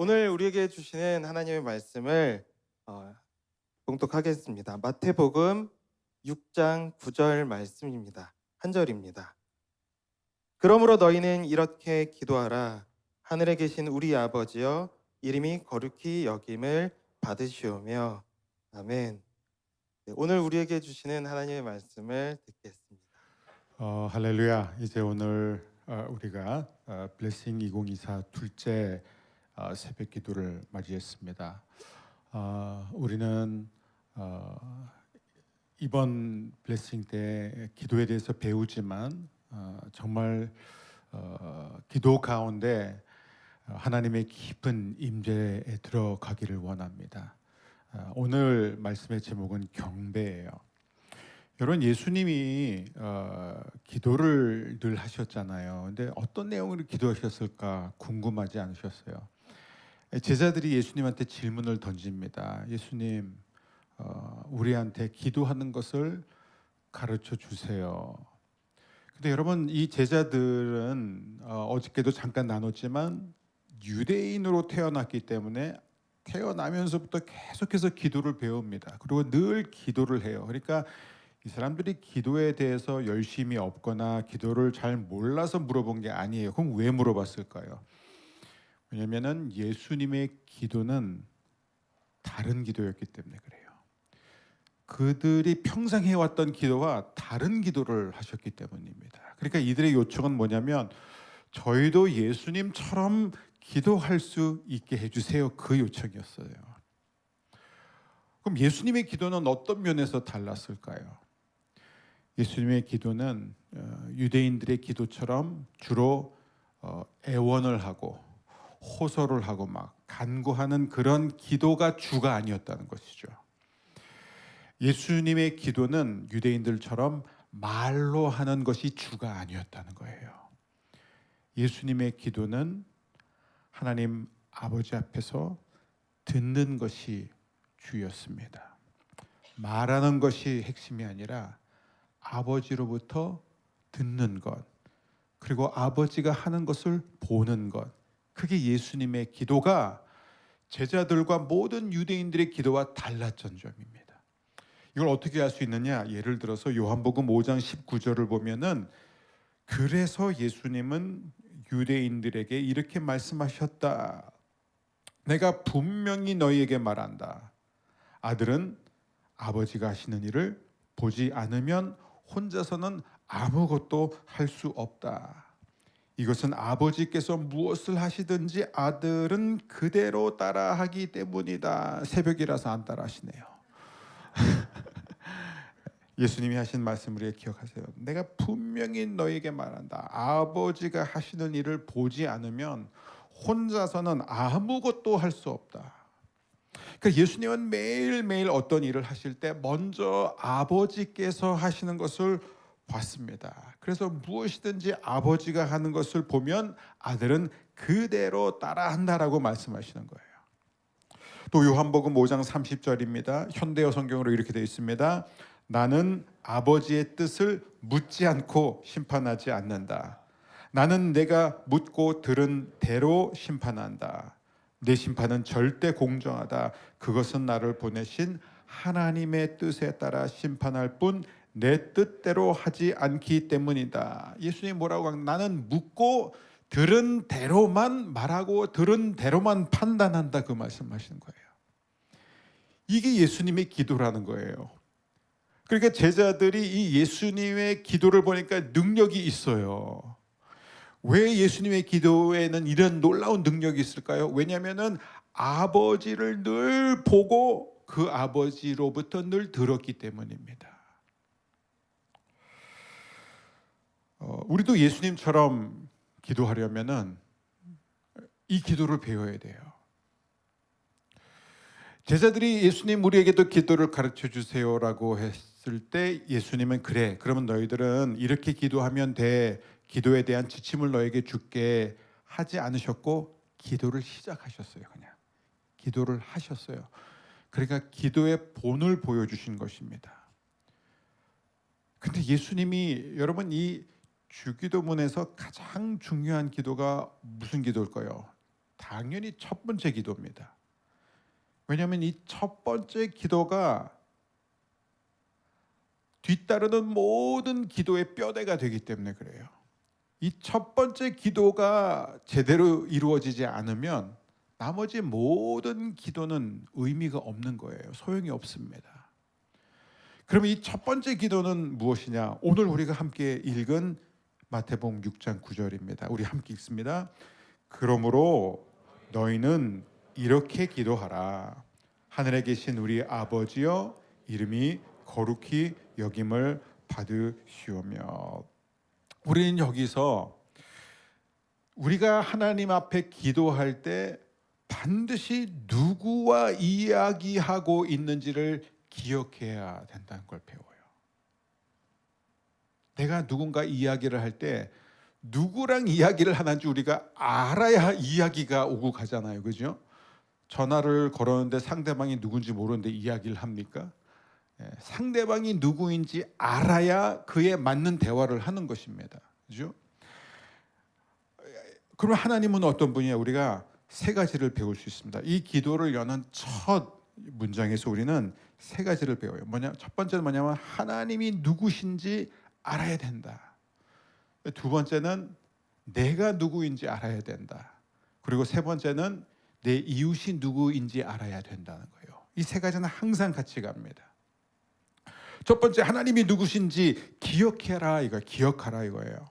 오늘 우리에게 주시는 하나님의 말씀을 어, 봉독하겠습니다. 마태복음 6장 9절 말씀입니다. 한 절입니다. 그러므로 너희는 이렇게 기도하라. 하늘에 계신 우리 아버지여, 이름이 거룩히 여김을 받으시오며. 아멘. 네, 오늘 우리에게 주시는 하나님의 말씀을 듣겠습니다. 할렐루야. 이제 오늘 우리가 블레싱 2024 둘째 새벽 기도를 맞이했습니다. 우리는 이번 블레싱 때 기도에 대해서 배우지만 정말 기도 가운데 하나님의 깊은 임재에 들어가기를 원합니다. 오늘 말씀의 제목은 경배예요. 여러분, 예수님이 기도를 늘 하셨잖아요. 근데 어떤 내용으로 기도하셨을까 궁금하지 않으셨어요? 제자들이 예수님한테 질문을 던집니다. 예수님, 우리한테 기도하는 것을 가르쳐 주세요. 근데 여러분, 이 제자들은 어저께도 잠깐 나눴지만 유대인으로 태어났기 때문에 태어나면서부터 계속해서 기도를 배웁니다. 그리고 늘 기도를 해요. 그러니까 이 사람들이 기도에 대해서 열심히 없거나 기도를 잘 몰라서 물어본 게 아니에요. 그럼 왜 물어봤을까요? 왜냐하면 예수님의 기도는 다른 기도였기 때문에 그래요. 그들이 평생 해왔던 기도와 다른 기도를 하셨기 때문입니다. 그러니까 이들의 요청은 뭐냐면 저희도 예수님처럼 기도할 수 있게 해주세요. 그 요청이었어요. 그럼 예수님의 기도는 어떤 면에서 달랐을까요? 예수님의 기도는 유대인들의 기도처럼 주로 애원을 하고 호소를 하고 막 간구하는 그런 기도가 주가 아니었다는 것이죠. 예수님의 기도는 유대인들처럼 말로 하는 것이 주가 아니었다는 거예요. 예수님의 기도는 하나님 아버지 앞에서 듣는 것이 주였습니다. 말하는 것이 핵심이 아니라 아버지로부터 듣는 것, 그리고 아버지가 하는 것을 보는 것, 그게 예수님의 기도가 제자들과 모든 유대인들의 기도와 달랐던 점입니다. 이걸 어떻게 알 수 있느냐? 예를 들어서 요한복음 5장 19절을 보면은 그래서 예수님은 유대인들에게 이렇게 말씀하셨다. 내가 분명히 너희에게 말한다. 아들은 아버지가 하시는 일을 보지 않으면 혼자서는 아무것도 할 수 없다. 이것은 아버지께서 무엇을 하시든지 아들은 그대로 따라하기 때문이다. 새벽이라서 안 따라하시네요. 예수님이 하신 말씀을 우리가 기억하세요. 내가 분명히 너에게 말한다. 아버지가 하시는 일을 보지 않으면 혼자서는 아무것도 할 수 없다. 그러니까 예수님은 매일매일 어떤 일을 하실 때 먼저 아버지께서 하시는 것을 봤습니다. 그래서 무엇이든지 아버지가 하는 것을 보면 아들은 그대로 따라한다라고 말씀하시는 거예요. 또 요한복음 5장 30절입니다. 현대어 성경으로 이렇게 되어 있습니다. 나는 아버지의 뜻을 묻지 않고 심판하지 않는다. 나는 내가 묻고 들은 대로 심판한다. 내 심판은 절대 공정하다. 그것은 나를 보내신 하나님의 뜻에 따라 심판할 뿐 내 뜻대로 하지 않기 때문이다. 예수님이 뭐라고 하는? 나는 묻고 들은 대로만 말하고 들은 대로만 판단한다. 그 말씀하시는 거예요. 이게 예수님의 기도라는 거예요. 그러니까 제자들이 이 예수님의 기도를 보니까 능력이 있어요. 왜 예수님의 기도에는 이런 놀라운 능력이 있을까요? 왜냐하면 아버지를 늘 보고 그 아버지로부터 늘 들었기 때문입니다. 우리도 예수님처럼 기도하려면은 이 기도를 배워야 돼요. 제자들이 예수님 우리에게도 기도를 가르쳐 주세요라고 했을 때 예수님은 그래, 그러면 너희들은 이렇게 기도하면 돼. 기도에 대한 지침을 너에게 줄게 하지 않으셨고 기도를 시작하셨어요. 그냥 기도를 하셨어요. 그러니까 기도의 본을 보여주신 것입니다. 근데 예수님이 여러분 이 주기도문에서 가장 중요한 기도가 무슨 기도일까요? 당연히 첫 번째 기도입니다. 왜냐하면 이 첫 번째 기도가 뒤따르는 모든 기도의 뼈대가 되기 때문에 그래요. 이 첫 번째 기도가 제대로 이루어지지 않으면 나머지 모든 기도는 의미가 없는 거예요. 소용이 없습니다. 그럼 이 첫 번째 기도는 무엇이냐? 오늘 우리가 함께 읽은 마태복음 6장 9절입니다. 우리 함께 읽습니다. 그러므로 너희는 이렇게 기도하라. 하늘에 계신 우리 아버지여, 이름이 거룩히 여김을 받으시오며. 우리는 여기서 우리가 하나님 앞에 기도할 때 반드시 누구와 이야기하고 있는지를 기억해야 된다는 걸 배워요. 내가 누군가 이야기를 할 때 누구랑 이야기를 하는지 우리가 알아야 이야기가 오고 가잖아요. 그죠? 전화를 걸었는데 상대방이 누군지 모르는데 이야기를 합니까? 상대방이 누구인지 알아야 그에 맞는 대화를 하는 것입니다. 그죠? 그럼 하나님은 어떤 분이냐? 우리가 세 가지를 배울 수 있습니다. 이 기도를 여는 첫 문장에서 우리는 세 가지를 배워요. 첫 번째는 뭐냐면 하나님이 누구신지 알아야 된다. 두 번째는 내가 누구인지 알아야 된다. 그리고 세 번째는 내 이웃이 누구인지 알아야 된다는 거예요. 이 세 가지는 항상 같이 갑니다. 첫 번째, 하나님이 누구신지 기억해라, 기억하라 이거예요.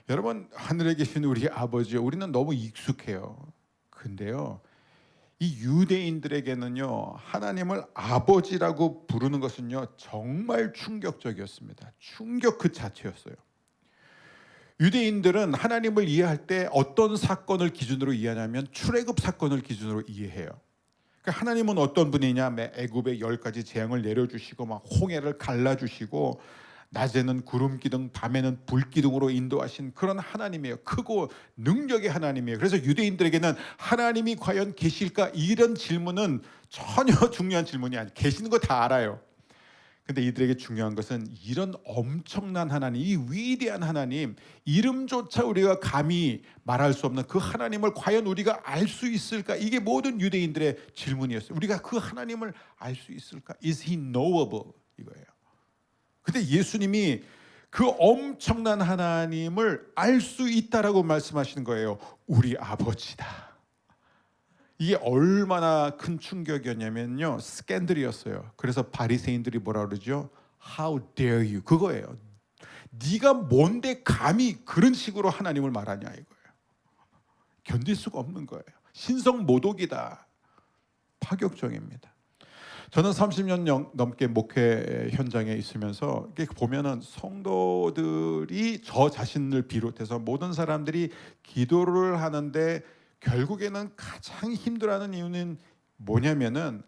여러분, 하늘에 계신 우리 아버지, 우리는 너무 익숙해요. 근데요, 이 유대인들에게는요, 하나님을 아버지라고 부르는 것은요, 정말 충격적이었습니다. 충격 그 자체였어요. 유대인들은 하나님을 이해할 때 어떤 사건을 기준으로 이해하냐면 출애굽 사건을 기준으로 이해해요. 그러니까 하나님은 어떤 분이냐? 애굽에 10가지 재앙을 내려주시고 막 홍해를 갈라주시고 낮에는 구름 기둥, 밤에는 불 기둥으로 인도하신 그런 하나님이에요. 크고 능력의 하나님이에요. 그래서 유대인들에게는 하나님이 과연 계실까? 이런 질문은 전혀 중요한 질문이 아니에요. 계시는 거 다 알아요. 근데 이들에게 중요한 것은 이런 엄청난 하나님, 이 위대한 하나님, 이름조차 우리가 감히 말할 수 없는 그 하나님을 과연 우리가 알 수 있을까? 이게 모든 유대인들의 질문이었어요. 우리가 그 하나님을 알 수 있을까? Is he knowable? 이거예요. 근데 예수님이 그 엄청난 하나님을 알 수 있다라고 말씀하시는 거예요. 우리 아버지다. 이게 얼마나 큰 충격이었냐면요, 스캔들이었어요. 그래서 바리새인들이 뭐라 그러죠? How dare you? 그거예요. 네가 뭔데 감히 그런 식으로 하나님을 말하냐 이거예요. 견딜 수가 없는 거예요. 신성모독이다. 파격적입니다. 저는 30년 넘게 목회 현장에 있으면서 이렇게 보면은 성도들이 저 자신을 비롯해서 모든 사람들이 기도를 하는데 결국에는 가장 힘들어하는 이유는 뭐냐면은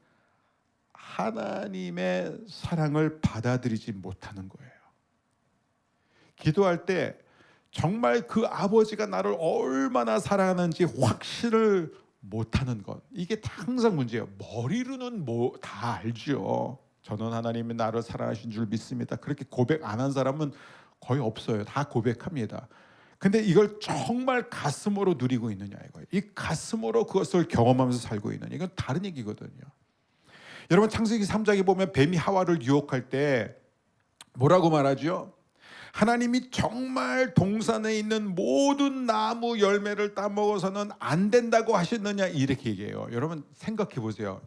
하나님의 사랑을 받아들이지 못하는 거예요. 기도할 때 정말 그 아버지가 나를 얼마나 사랑하는지 확신을 못하는 것, 이게 항상 문제예요. 머리로는 뭐 다 알죠. 저는 하나님이 나를 사랑하신 줄 믿습니다. 그렇게 고백 안 한 사람은 거의 없어요. 다 고백합니다. 근데 이걸 정말 가슴으로 누리고 있느냐 이거예요. 이 가슴으로 그것을 경험하면서 살고 있느냐, 이건 다른 얘기거든요. 여러분, 창세기 3장에 보면 뱀이 하와를 유혹할 때 뭐라고 말하죠? 하나님이 정말 동산에 있는 모든 나무 열매를 따먹어서는 안 된다고 하셨느냐 이렇게 얘기해요. 여러분 생각해 보세요.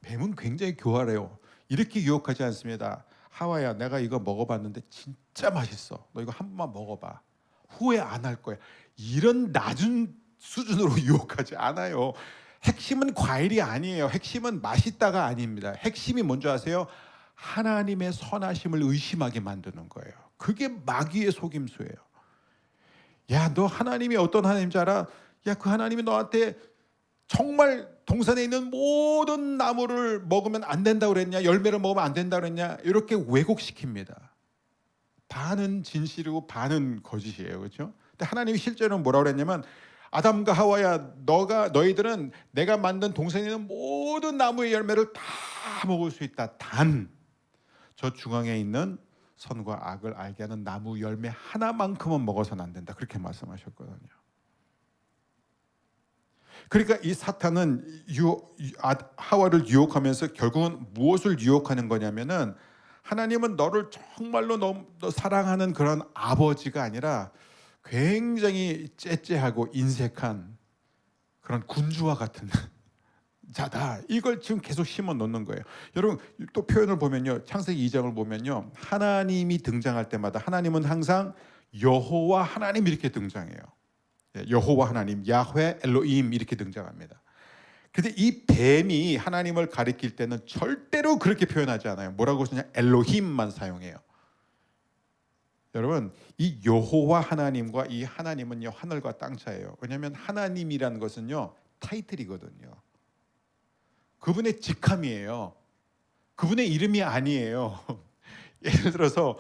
뱀은 굉장히 교활해요. 이렇게 유혹하지 않습니다. 하와야, 내가 이거 먹어봤는데 진짜 맛있어. 너 이거 한 번만 먹어봐. 후회 안 할 거야. 이런 낮은 수준으로 유혹하지 않아요. 핵심은 과일이 아니에요. 핵심은 맛있다가 아닙니다. 핵심이 뭔지 아세요? 하나님의 선하심을 의심하게 만드는 거예요. 그게 마귀의 속임수예요. 야, 너 하나님이 어떤 하나님인 줄 알아? 야, 그 하나님이 너한테 정말 동산에 있는 모든 나무를 먹으면 안 된다고 그랬냐? 열매를 먹으면 안 된다고 그랬냐? 이렇게 왜곡시킵니다. 반은 진실이고 반은 거짓이에요. 그렇죠? 근데 하나님이 실제로는 뭐라고 그랬냐면, 아담과 하와야, 너희들은 내가 만든 동산에 있는 모든 나무의 열매를 다 먹을 수 있다. 단 저 중앙에 있는 선과 악을 알게 하는 나무 열매 하나만큼은 먹어서는 안 된다. 그렇게 말씀하셨거든요. 그러니까 이 사탄은 하와를 유혹하면서 결국은 무엇을 유혹하는 거냐면은 하나님은 너를 정말로 너무 사랑하는 그런 아버지가 아니라 굉장히 째째하고 인색한 그런 군주와 같은 자다. 이걸 지금 계속 심어 놓는 거예요. 여러분 또 표현을 보면요. 창세기 2장을 보면요. 하나님이 등장할 때마다 하나님은 항상 여호와 하나님 이렇게 등장해요. 여호와 하나님, 야훼 엘로임 이렇게 등장합니다. 근데 이 뱀이 하나님을 가리킬 때는 절대로 그렇게 표현하지 않아요. 뭐라고 쓰냐? 엘로힘만 사용해요. 여러분 이 여호와 하나님과 이 하나님은요 하늘과 땅 차이예요. 왜냐하면 하나님이라는 것은요 타이틀이거든요. 그분의 직함이에요. 그분의 이름이 아니에요. 예를 들어서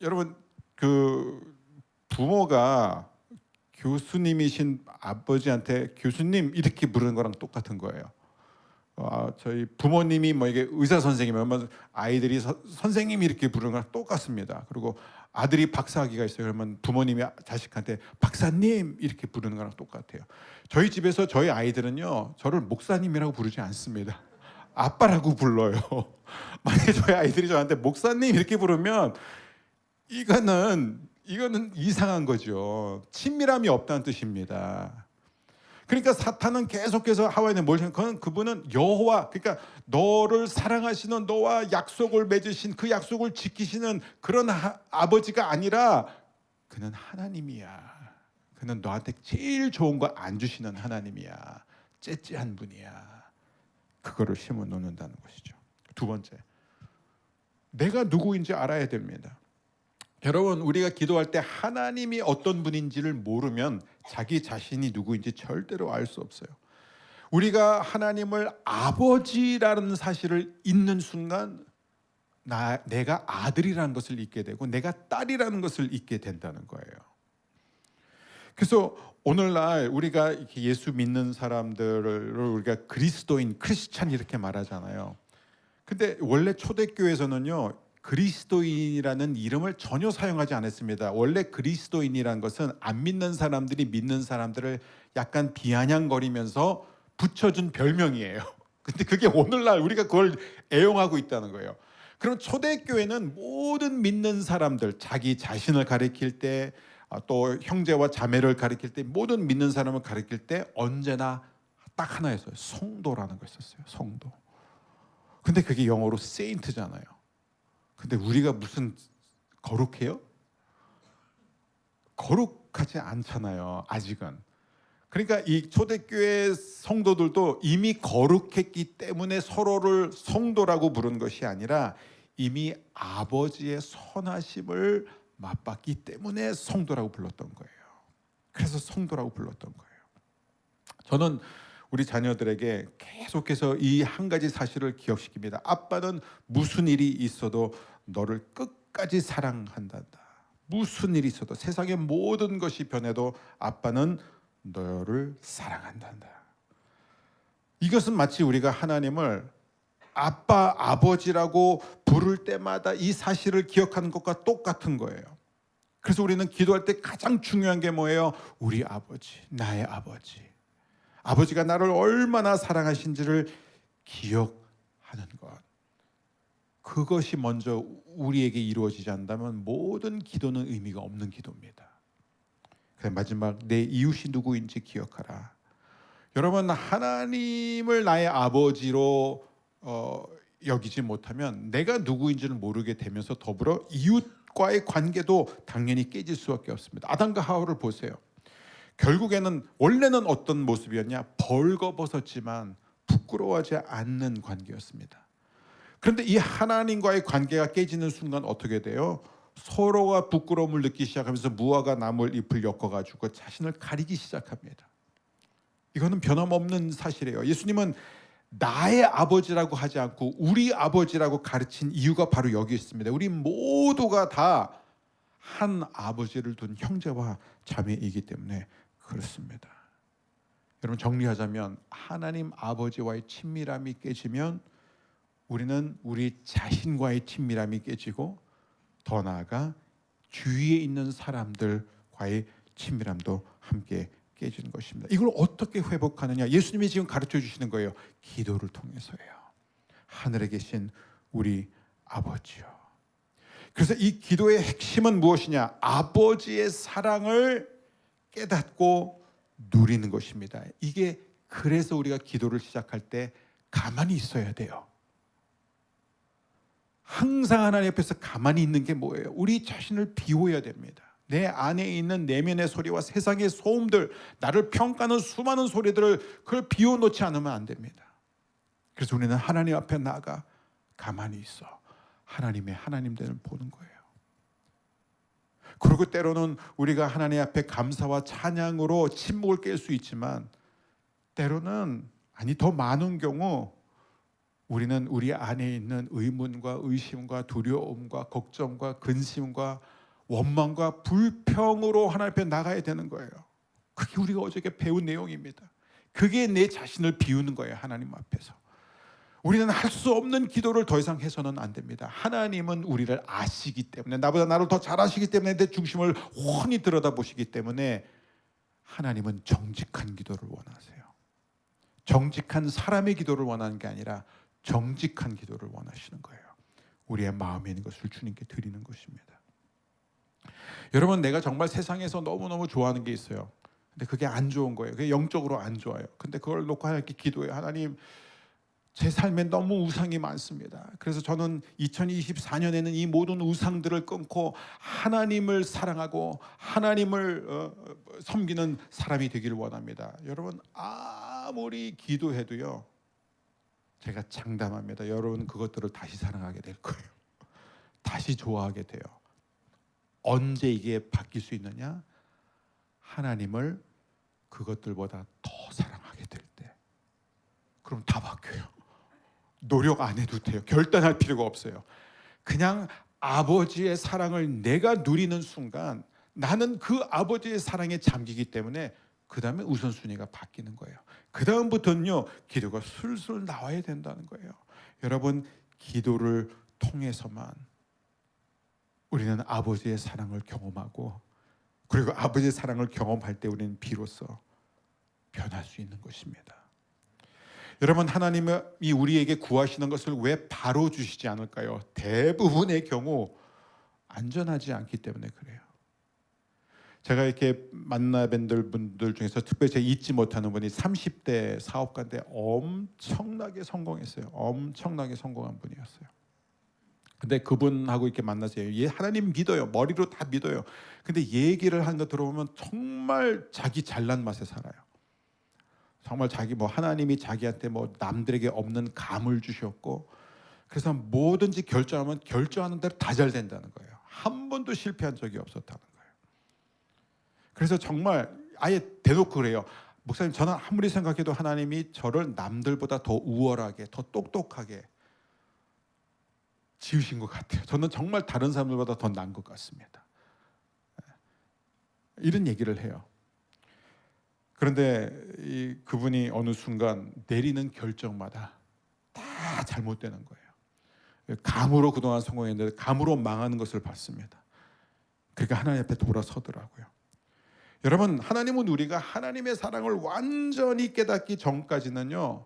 여러분 그 부모가 교수님이신 아버지한테 교수님 이렇게 부르는 거랑 똑같은 거예요. 저희 부모님이 뭐 이게 의사 선생님이면 아이들이 선생님 이렇게 부르는 거랑 똑같습니다. 그리고 아들이 박사학위가 있어요. 그러면 부모님이 자식한테 박사님 이렇게 부르는 거랑 똑같아요. 저희 집에서 저희 아이들은요 저를 목사님이라고 부르지 않습니다. 아빠라고 불러요. 만약에 저희 아이들이 저한테 목사님 이렇게 부르면 이거는 이상한 거죠. 친밀함이 없다는 뜻입니다. 그러니까 사탄은 계속해서 하와에는 뭘 생각하는 그분은 여호와, 그러니까 너를 사랑하시는 너와 약속을 맺으신 그 약속을 지키시는 그런 아버지가 아니라 그는 하나님이야. 그는 너한테 제일 좋은 거 안 주시는 하나님이야. 째째한 분이야. 그거를 심어 놓는다는 것이죠. 두 번째, 내가 누구인지 알아야 됩니다. 여러분 우리가 기도할 때 하나님이 어떤 분인지를 모르면 자기 자신이 누구인지 절대로 알 수 없어요. 우리가 하나님을 아버지라는 사실을 잊는 순간 내가 아들이라는 것을 잊게 되고 내가 딸이라는 것을 잊게 된다는 거예요. 그래서 오늘날 우리가 예수 믿는 사람들을 우리가 그리스도인, 크리스찬 이렇게 말하잖아요. 근데 원래 초대교회에서는요 그리스도인이라는 이름을 전혀 사용하지 않았습니다. 원래 그리스도인이라는 것은 안 믿는 사람들이 믿는 사람들을 약간 비아냥거리면서 붙여준 별명이에요. 근데 그게 오늘날 우리가 그걸 애용하고 있다는 거예요. 그럼 초대교회는 모든 믿는 사람들, 자기 자신을 가리킬 때, 또 형제와 자매를 가리킬 때, 모든 믿는 사람을 가리킬 때 언제나 딱 하나였어요. 성도라는 거 있었어요. 성도. 근데 그게 영어로 세인트잖아요. 근데 우리가 무슨 거룩해요? 거룩하지 않잖아요. 아직은. 그러니까 이 초대교회 성도들도 이미 거룩했기 때문에 서로를 성도라고 부른 것이 아니라 이미 아버지의 선하심을 맛봤기 때문에 성도라고 불렀던 거예요. 그래서 성도라고 불렀던 거예요. 저는 우리 자녀들에게 계속해서 이 한 가지 사실을 기억시킵니다. 아빠는 무슨 일이 있어도 너를 끝까지 사랑한다. 무슨 일이 있어도 세상의 모든 것이 변해도 아빠는 너를 사랑한다. 이것은 마치 우리가 하나님을 아빠, 아버지라고 부를 때마다 이 사실을 기억하는 것과 똑같은 거예요. 그래서 우리는 기도할 때 가장 중요한 게 뭐예요? 우리 아버지, 나의 아버지. 아버지가 나를 얼마나 사랑하신지를 기억하는 것. 그것이 먼저 우리에게 이루어지지 않는다면 모든 기도는 의미가 없는 기도입니다. 그래서 마지막, 내 이웃이 누구인지 기억하라. 여러분, 하나님을 나의 아버지로 여기지 못하면 내가 누구인지를 모르게 되면서 더불어 이웃과의 관계도 당연히 깨질 수밖에 없습니다. 아담과 하와를 보세요. 결국에는 원래는 어떤 모습이었냐? 벌거벗었지만 부끄러워하지 않는 관계였습니다. 그런데 이 하나님과의 관계가 깨지는 순간 어떻게 돼요? 서로가 부끄러움을 느끼기 시작하면서 무화과 나물 잎을 엮어가지고 자신을 가리기 시작합니다. 이거는 변함없는 사실이에요. 예수님은 나의 아버지라고 하지 않고 우리 아버지라고 가르친 이유가 바로 여기 있습니다. 우리 모두가 다 한 아버지를 둔 형제와 자매이기 때문에 그렇습니다. 여러분, 정리하자면 하나님 아버지와의 친밀함이 깨지면 우리는 우리 자신과의 친밀함이 깨지고 더 나아가 주위에 있는 사람들과의 친밀함도 함께 깨지는 것입니다. 이걸 어떻게 회복하느냐? 예수님이 지금 가르쳐 주시는 거예요. 기도를 통해서예요. 하늘에 계신 우리 아버지요. 그래서 이 기도의 핵심은 무엇이냐? 아버지의 사랑을 깨닫고 누리는 것입니다. 이게 그래서 우리가 기도를 시작할 때 가만히 있어야 돼요. 항상 하나님 앞에서 가만히 있는 게 뭐예요? 우리 자신을 비워야 됩니다. 내 안에 있는 내면의 소리와 세상의 소음들, 나를 평가하는 수많은 소리들을 그걸 비워놓지 않으면 안 됩니다. 그래서 우리는 하나님 앞에 나가 가만히 있어 하나님의 하나님됨을 보는 거예요. 그리고 때로는 우리가 하나님 앞에 감사와 찬양으로 침묵을 깰 수 있지만, 때로는 더 많은 경우 우리는 우리 안에 있는 의문과 의심과 두려움과 걱정과 근심과 원망과 불평으로 하나님 앞에 나가야 되는 거예요. 그게 우리가 어저께 배운 내용입니다. 그게 내 자신을 비우는 거예요. 하나님 앞에서 우리는 할 수 없는 기도를 더 이상 해서는 안 됩니다. 하나님은 우리를 아시기 때문에, 나보다 나를 더 잘 아시기 때문에, 내 중심을 훤히 들여다보시기 때문에 하나님은 정직한 기도를 원하세요. 정직한 사람의 기도를 원하는 게 아니라 정직한 기도를 원하시는 거예요. 우리의 마음에 있는 것을 주님께 드리는 것입니다. 여러분, 내가 정말 세상에서 너무너무 좋아하는 게 있어요. 근데 그게 안 좋은 거예요. 그게 영적으로 안 좋아요. 근데 그걸 놓고 하나님께 기도해요. 하나님, 제 삶에 너무 우상이 많습니다. 그래서 저는 2024년에는 이 모든 우상들을 끊고 하나님을 사랑하고 하나님을 섬기는 사람이 되기를 원합니다. 여러분, 아무리 기도해도요, 제가 장담합니다. 여러분, 그것들을 다시 사랑하게 될 거예요. 다시 좋아하게 돼요. 언제 이게 바뀔 수 있느냐? 하나님을 그것들보다 더 사랑하게 될 때. 그럼 다 바뀌어요. 노력 안 해도 돼요. 결단할 필요가 없어요. 그냥 아버지의 사랑을 내가 누리는 순간 나는 그 아버지의 사랑에 잠기기 때문에 그 다음에 우선순위가 바뀌는 거예요. 그 다음부터는요, 기도가 술술 나와야 된다는 거예요. 여러분, 기도를 통해서만 우리는 아버지의 사랑을 경험하고, 그리고 아버지의 사랑을 경험할 때 우리는 비로소 변할 수 있는 것입니다. 여러분, 하나님이 우리에게 구하시는 것을 왜 바로 주시지 않을까요? 대부분의 경우 안전하지 않기 때문에 그래요. 제가 이렇게 만나뵌 분들 중에서 특별히 제가 잊지 못하는 분이 30대 사업가인데 엄청나게 성공했어요. 엄청나게 성공한 분이었어요. 근데 그분하고 이렇게 만나서 얘 하나님 믿어요. 머리로 다 믿어요. 근데 얘기를 하는 거 들어보면 정말 자기 잘난 맛에 살아요. 정말 자기 하나님이 자기한테 남들에게 없는 감을 주셨고, 그래서 뭐든지 결정하면 결정하는 대로 다 잘 된다는 거예요. 한 번도 실패한 적이 없었다는 거예요. 그래서 정말 아예 대놓고 그래요. 목사님, 저는 아무리 생각해도 하나님이 저를 남들보다 더 우월하게, 더 똑똑하게 지으신 것 같아요. 저는 정말 다른 사람들보다 더 나은 것 같습니다. 이런 얘기를 해요. 그런데 그분이 어느 순간 내리는 결정마다 다 잘못되는 거예요. 감으로 그동안 성공했는데 감으로 망하는 것을 봤습니다. 그러니까 하나님 앞에 돌아서더라고요. 여러분, 하나님은 우리가 하나님의 사랑을 완전히 깨닫기 전까지는요,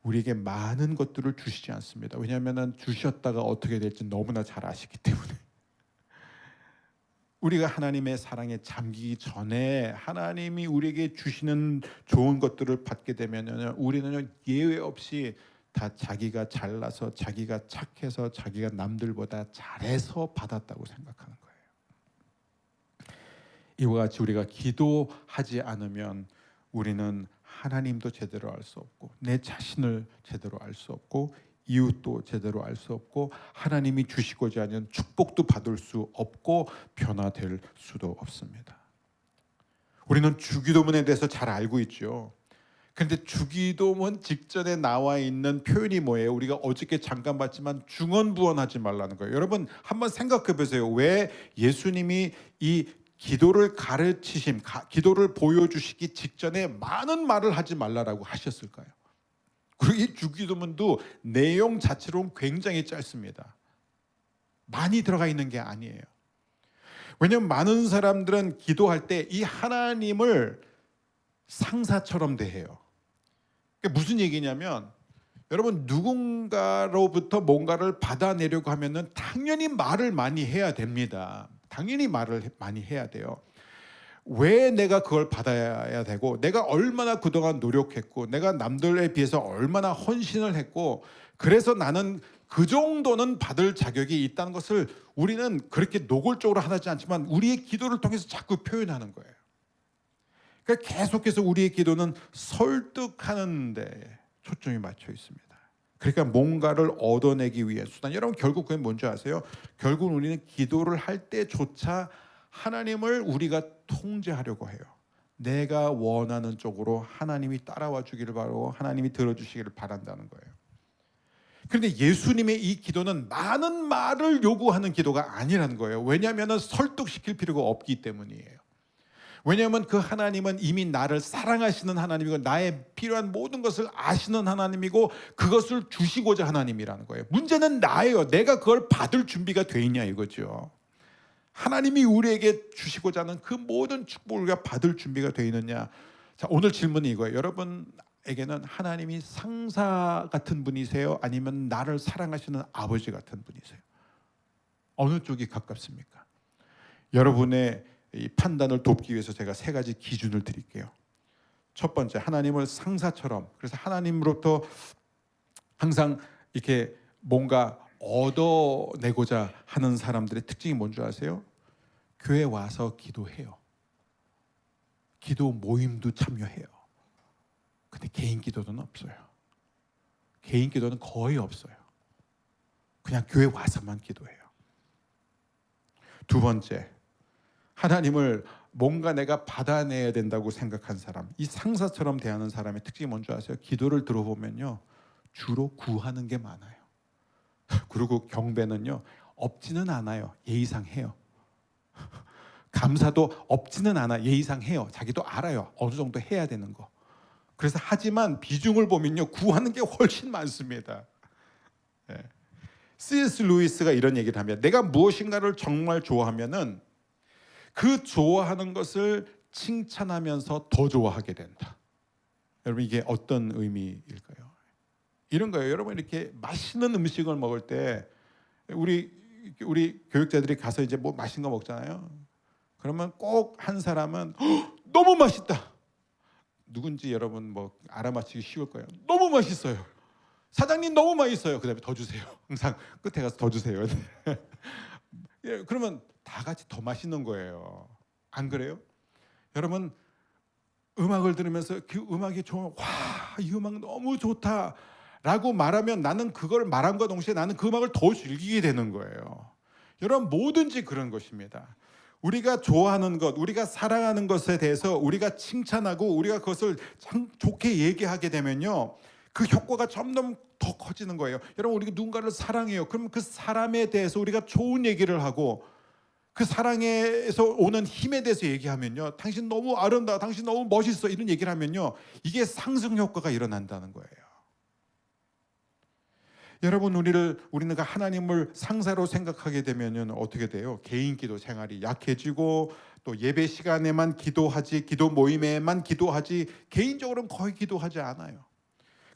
우리에게 많은 것들을 주시지 않습니다. 왜냐하면 주셨다가 어떻게 될지 너무나 잘 아시기 때문에. 우리가 하나님의 사랑에 잠기기 전에 하나님이 우리에게 주시는 좋은 것들을 받게 되면 우리는 예외 없이 다 자기가 잘나서, 자기가 착해서, 자기가 남들보다 잘해서 받았다고 생각하는 거예요. 이와 같이 우리가 기도하지 않으면 우리는 하나님도 제대로 알 수 없고, 내 자신을 제대로 알 수 없고, 이웃도 제대로 알 수 없고, 하나님이 주시고자 하는 축복도 받을 수 없고, 변화될 수도 없습니다. 우리는 주기도문에 대해서 잘 알고 있죠. 그런데 주기도문 직전에 나와 있는 표현이 뭐예요? 우리가 어저께 잠깐 봤지만 중언부언하지 말라는 거예요. 여러분, 한번 생각해 보세요. 왜 예수님이 이 기도를 가르치심, 기도를 보여주시기 직전에 많은 말을 하지 말라라고 하셨을까요? 그리고 이 주기도문도 내용 자체로는 굉장히 짧습니다. 많이 들어가 있는 게 아니에요. 왜냐하면 많은 사람들은 기도할 때 이 하나님을 상사처럼 대해요. 그게 무슨 얘기냐면 여러분 누군가로부터 뭔가를 받아내려고 하면은 당연히 말을 많이 해야 됩니다. 당연히 말을 많이 해야 돼요. 왜 내가 그걸 받아야 되고 내가 얼마나 그동안 노력했고 내가 남들에 비해서 얼마나 헌신을 했고 그래서 나는 그 정도는 받을 자격이 있다는 것을 우리는 그렇게 노골적으로 하지 않지만 우리의 기도를 통해서 자꾸 표현하는 거예요. 그러니까 계속해서 우리의 기도는 설득하는 데 초점이 맞춰 있습니다. 그러니까 뭔가를 얻어내기 위해 수단. 여러분 결국 그게 뭔지 아세요? 결국 우리는 기도를 할 때조차 하나님을 우리가 통제하려고 해요. 내가 원하는 쪽으로 하나님이 따라와 주기를 바라고 하나님이 들어주시기를 바란다는 거예요. 그런데 예수님의 이 기도는 많은 말을 요구하는 기도가 아니라는 거예요. 왜냐하면 설득시킬 필요가 없기 때문이에요. 왜냐하면 그 하나님은 이미 나를 사랑하시는 하나님이고 나의 필요한 모든 것을 아시는 하나님이고 그것을 주시고자 하나님이라는 거예요. 문제는 나예요. 내가 그걸 받을 준비가 돼 있냐 이거죠. 하나님이 우리에게 주시고자 하는 그 모든 축복을 우리가 받을 준비가 돼 있느냐. 자, 오늘 질문이 이거예요. 여러분에게는 하나님이 상사 같은 분이세요? 아니면 나를 사랑하시는 아버지 같은 분이세요? 어느 쪽이 가깝습니까? 여러분의 이 판단을 돕기 위해서 제가 세 가지 기준을 드릴게요. 첫 번째, 하나님을 상사처럼, 그래서 하나님으로부터 항상 이렇게 뭔가 얻어내고자 하는 사람들의 특징이 뭔지 아세요? 교회 와서 기도해요. 기도 모임도 참여해요. 근데 개인 기도는 없어요. 개인 기도는 거의 없어요. 그냥 교회 와서만 기도해요. 두 번째, 하나님을 뭔가 내가 받아내야 된다고 생각한 사람, 이 상사처럼 대하는 사람의 특징이 뭔지 아세요? 기도를 들어보면요, 주로 구하는 게 많아요. 그리고 경배는요, 없지는 않아요. 예의상 해요. 감사도 없지는 않아. 예의상 해요. 자기도 알아요. 어느 정도 해야 되는 거. 그래서 하지만 비중을 보면요, 구하는 게 훨씬 많습니다. 네. C.S. 루이스가 이런 얘기를 하면, 내가 무엇인가를 정말 좋아하면은 그 좋아하는 것을 칭찬하면서 더 좋아하게 된다. 여러분 이게 어떤 의미일까요? 이런 거예요. 여러분 이렇게 맛있는 음식을 먹을 때 우리 교육자들이 가서 이제 뭐 맛있는 거 먹잖아요. 그러면 꼭 한 사람은 너무 맛있다. 누군지 여러분 뭐 알아맞히기 쉬울 거예요. 너무 맛있어요. 사장님 너무 맛있어요. 그다음에 더 주세요. 항상 끝에 가서 더 주세요. 예, 그러면 다 같이 더 맛있는 거예요. 안 그래요? 여러분 음악을 들으면서 그 음악이 좋으면 와, 이 음악 너무 좋다라고 말하면 나는 그걸 말함과 동시에 나는 그 음악을 더 즐기게 되는 거예요. 여러분 뭐든지 그런 것입니다. 우리가 좋아하는 것, 우리가 사랑하는 것에 대해서 우리가 칭찬하고 우리가 그것을 참 좋게 얘기하게 되면요, 그 효과가 점점 더 커지는 거예요. 여러분 우리가 누군가를 사랑해요. 그럼 그 사람에 대해서 우리가 좋은 얘기를 하고 그 사랑에서 오는 힘에 대해서 얘기하면요, 당신 너무 아름다워, 당신 너무 멋있어, 이런 얘기를 하면요, 이게 상승 효과가 일어난다는 거예요. 여러분 우리는 그 하나님을 상사로 생각하게 되면은 어떻게 돼요? 개인 기도 생활이 약해지고 또 예배 시간에만 기도하지, 기도 모임에만 기도하지, 개인적으로는 거의 기도하지 않아요.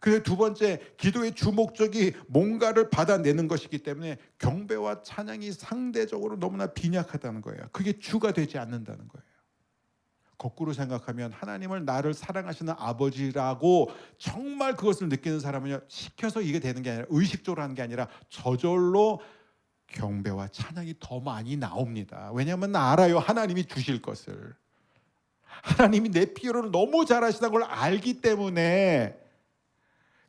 그래서 두 번째, 기도의 주목적이 뭔가를 받아내는 것이기 때문에 경배와 찬양이 상대적으로 너무나 빈약하다는 거예요. 그게 주가 되지 않는다는 거예요. 거꾸로 생각하면 하나님을 나를 사랑하시는 아버지라고 정말 그것을 느끼는 사람은요, 시켜서 이게 되는 게 아니라 의식적으로 하는 게 아니라 저절로 경배와 찬양이 더 많이 나옵니다. 왜냐하면 알아요. 하나님이 주실 것을. 하나님이 내 필요를 너무 잘 아시다는 걸 알기 때문에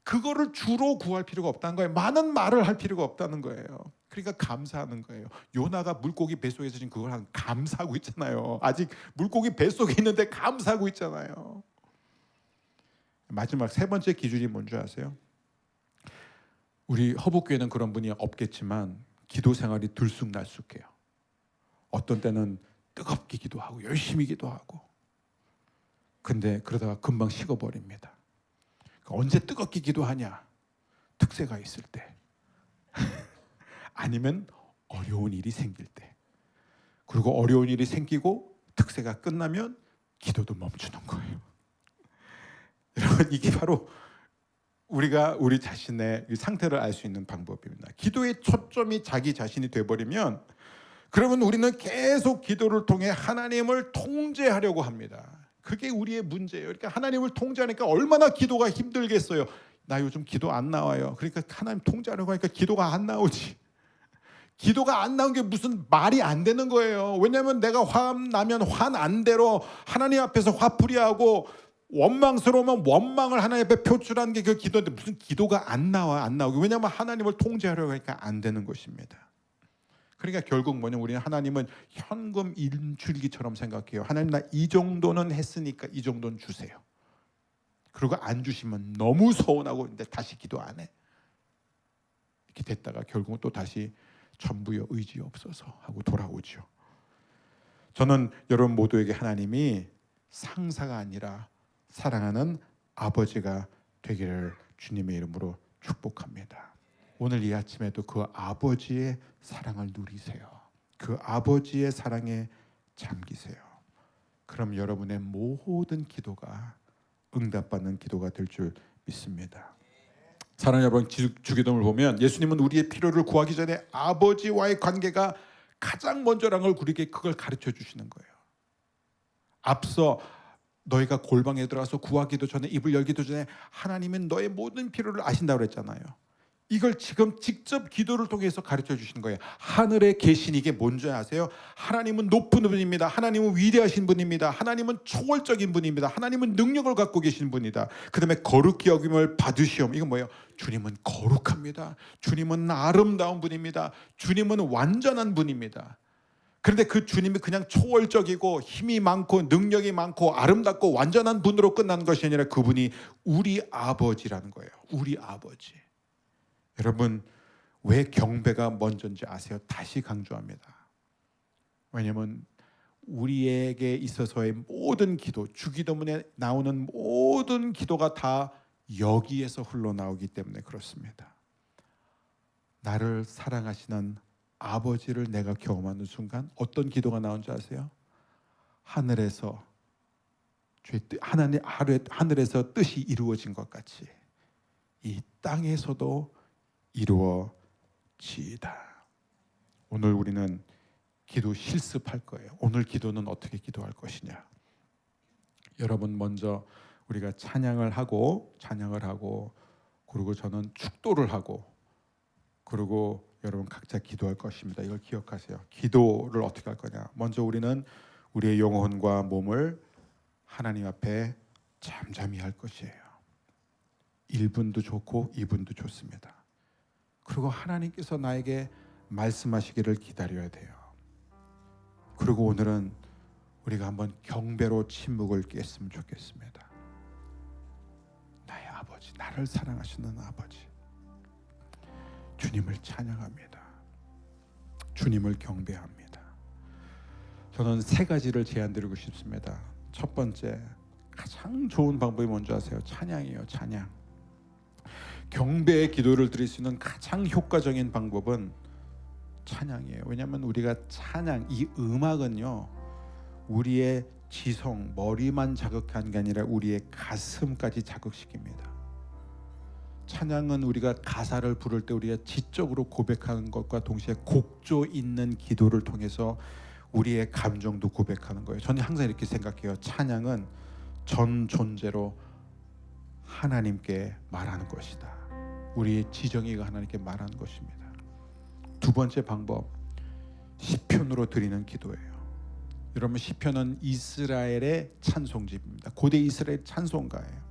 그거를 주로 구할 필요가 없다는 거예요. 많은 말을 할 필요가 없다는 거예요. 그러니까 감사하는 거예요. 요나가 물고기 뱃속에서 지금 그걸 감사하고 있잖아요. 아직 물고기 뱃속에 있는데 감사하고 있잖아요. 마지막 세 번째 기준이 뭔지 아세요? 우리 허북교회는 그런 분이 없겠지만 기도 생활이 들쑥날쑥해요. 어떤 때는 뜨겁게 기도하고 열심히 기도하고, 근데 그러다가 금방 식어버립니다. 언제 뜨겁게 기도하냐? 특세가 있을 때 아니면 어려운 일이 생길 때. 그리고 어려운 일이 생기고 특세가 끝나면 기도도 멈추는 거예요. 여러분, 이게 바로 우리가 우리 자신의 상태를 알 수 있는 방법입니다. 기도의 초점이 자기 자신이 돼버리면 그러면 우리는 계속 기도를 통해 하나님을 통제하려고 합니다. 그게 우리의 문제예요. 그러니까 하나님을 통제하니까 얼마나 기도가 힘들겠어요. 나 요즘 기도 안 나와요. 그러니까 하나님 통제하려고 하니까 기도가 안 나오지. 기도가 안 나온 게 무슨 말이 안 되는 거예요. 왜냐하면 내가 화나면 화난 대로 하나님 앞에서 화풀이하고 원망스러우면 원망을 하나님 앞에 표출하는 게 그 기도인데 무슨 기도가 안 나오게. 왜냐하면 하나님을 통제하려고 하니까 안 되는 것입니다. 그러니까 결국 뭐냐, 우리는 하나님은 현금 인출기처럼 생각해요. 하나님, 나 이 정도는 했으니까 이 정도는 주세요. 그리고 안 주시면 너무 서운하고 이제 다시 기도 안 해. 이렇게 됐다가 결국은 또 다시 전부여 의지 없어서 하고 돌아오죠. 저는 여러분 모두에게 하나님이 상사가 아니라 사랑하는 아버지가 되기를 주님의 이름으로 축복합니다. 오늘 이 아침에도 그 아버지의 사랑을 누리세요. 그 아버지의 사랑에 잠기세요. 그럼 여러분의 모든 기도가 응답받는 기도가 될 줄 믿습니다. 사랑하는 여러분, 주기도문을 보면 예수님은 우리의 필요를 구하기 전에 아버지와의 관계가 가장 먼저라는 걸 우리에게 그걸 가르쳐 주시는 거예요. 앞서 너희가 골방에 들어가서 구하기도 전에, 입을 열기도 전에 하나님은 너의 모든 필요를 아신다고 그랬잖아요. 이걸 지금 직접 기도를 통해서 가르쳐 주시는 거예요. 하늘에 계신 이게 뭔지 아세요? 하나님은 높은 분입니다. 하나님은 위대하신 분입니다. 하나님은 초월적인 분입니다. 하나님은 능력을 갖고 계신 분이다. 그 다음에 거룩히 여김을 받으시오. 이건 뭐예요? 주님은 거룩합니다. 주님은 아름다운 분입니다. 주님은 완전한 분입니다. 그런데 그 주님이 그냥 초월적이고 힘이 많고 능력이 많고 아름답고 완전한 분으로 끝나는 것이 아니라 그분이 우리 아버지라는 거예요. 우리 아버지. 여러분, 왜 경배가 먼저인지 아세요? 다시 강조합니다. 왜냐하면 우리에게 있어서의 모든 기도, 주기도문에 나오는 모든 기도가 다 여기에서 흘러나오기 때문에 그렇습니다. 나를 사랑하시는 아버지를 내가 경험하는 순간 어떤 기도가 나온지 아세요? 하늘에서 하늘에서 뜻이 이루어진 것 같이 이 땅에서도 이루어지이다. 오늘 우리는 기도 실습할 거예요. 오늘 기도는 어떻게 기도할 것이냐. 여러분, 먼저 우리가 찬양을 하고 그리고 저는 축도를 하고 그리고 여러분 각자 기도할 것입니다. 이걸 기억하세요. 기도를 어떻게 할 거냐. 먼저 우리는 우리의 영혼과 몸을 하나님 앞에 잠잠히 할 것이에요. 1분도 좋고 2분도 좋습니다. 그리고 하나님께서 나에게 말씀하시기를 기다려야 돼요. 그리고 오늘은 우리가 한번 경배로 침묵을 깼으면 좋겠습니다. 나의 아버지, 나를 사랑하시는 아버지, 주님을 찬양합니다. 주님을 경배합니다. 저는 3가지를 제안드리고 싶습니다. 첫 번째, 가장 좋은 방법이 뭔지 아세요? 찬양이에요. 찬양. 경배의 기도를 드릴 수 있는 가장 효과적인 방법은 찬양이에요. 왜냐하면 우리가 찬양, 이 음악은요, 우리의 지성, 머리만 자극하는 게 아니라 우리의 가슴까지 자극시킵니다. 찬양은 우리가 가사를 부를 때 우리가 지적으로 고백하는 것과 동시에 곡조 있는 기도를 통해서 우리의 감정도 고백하는 거예요. 저는 항상 이렇게 생각해요. 찬양은 전 존재로 하나님께 말하는 것이다. 우리의 지정의가 하나님께 말하는 것입니다. 두 번째 방법, 시편으로 드리는 기도예요. 여러분, 시편은 이스라엘의 찬송집입니다. 고대 이스라엘 찬송가예요.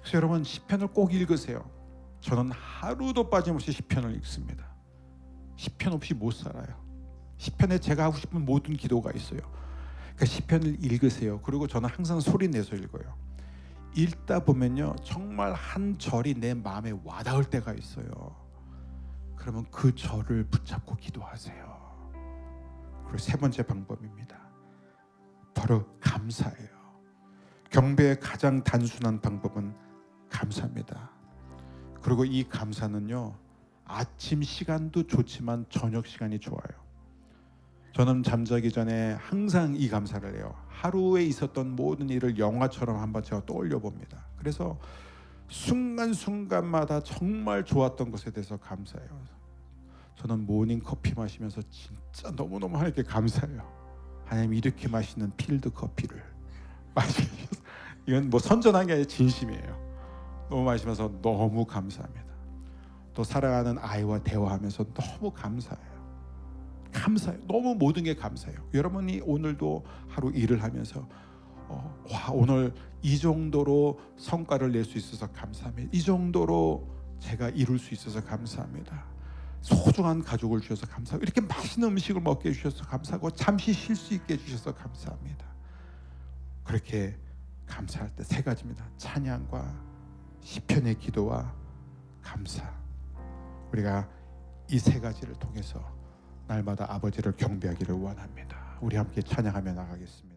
그래서 여러분, 시편을 꼭 읽으세요. 저는 하루도 빠짐없이 시편을 읽습니다. 시편 없이 못 살아요. 시편에 제가 하고 싶은 모든 기도가 있어요. 그러니까 시편을 읽으세요. 그리고 저는 항상 소리 내서 읽어요. 읽다 보면요, 정말 한 절이 내 마음에 와닿을 때가 있어요. 그러면 그 절을 붙잡고 기도하세요. 그리고 3번째 방법입니다. 바로 감사예요. 경배의 가장 단순한 방법은 감사입니다. 그리고 이 감사는요, 아침 시간도 좋지만 저녁 시간이 좋아요. 저는 잠자기 전에 항상 이 감사를 해요. 하루에 있었던 모든 일을 영화처럼 한번 제가 떠올려 봅니다. 그래서 순간순간마다 정말 좋았던 것에 대해서 감사해요. 저는 모닝 커피 마시면서 진짜 너무너무 하나님께 감사해요. 하나님 이렇게 맛있는 필드 커피를 마시면서, 이건 뭐 선전한 게 아니라 진심이에요. 너무 마시면서 너무 감사합니다. 또 사랑하는 아이와 대화하면서 너무 감사해요. 감사해요. 너무 모든 게 감사해요. 여러분이 오늘도 하루 일을 하면서 와, 오늘 이 정도로 성과를 낼 수 있어서 감사합니다. 이 정도로 제가 이룰 수 있어서 감사합니다. 소중한 가족을 주셔서 감사하고, 이렇게 맛있는 음식을 먹게 해주셔서 감사하고, 잠시 쉴 수 있게 해주셔서 감사합니다. 그렇게 감사할 때 세 가지입니다. 찬양과 시편의 기도와 감사. 우리가 이 세 가지를 통해서 날마다 아버지를 경배하기를 원합니다. 우리 함께 찬양하며 나가겠습니다.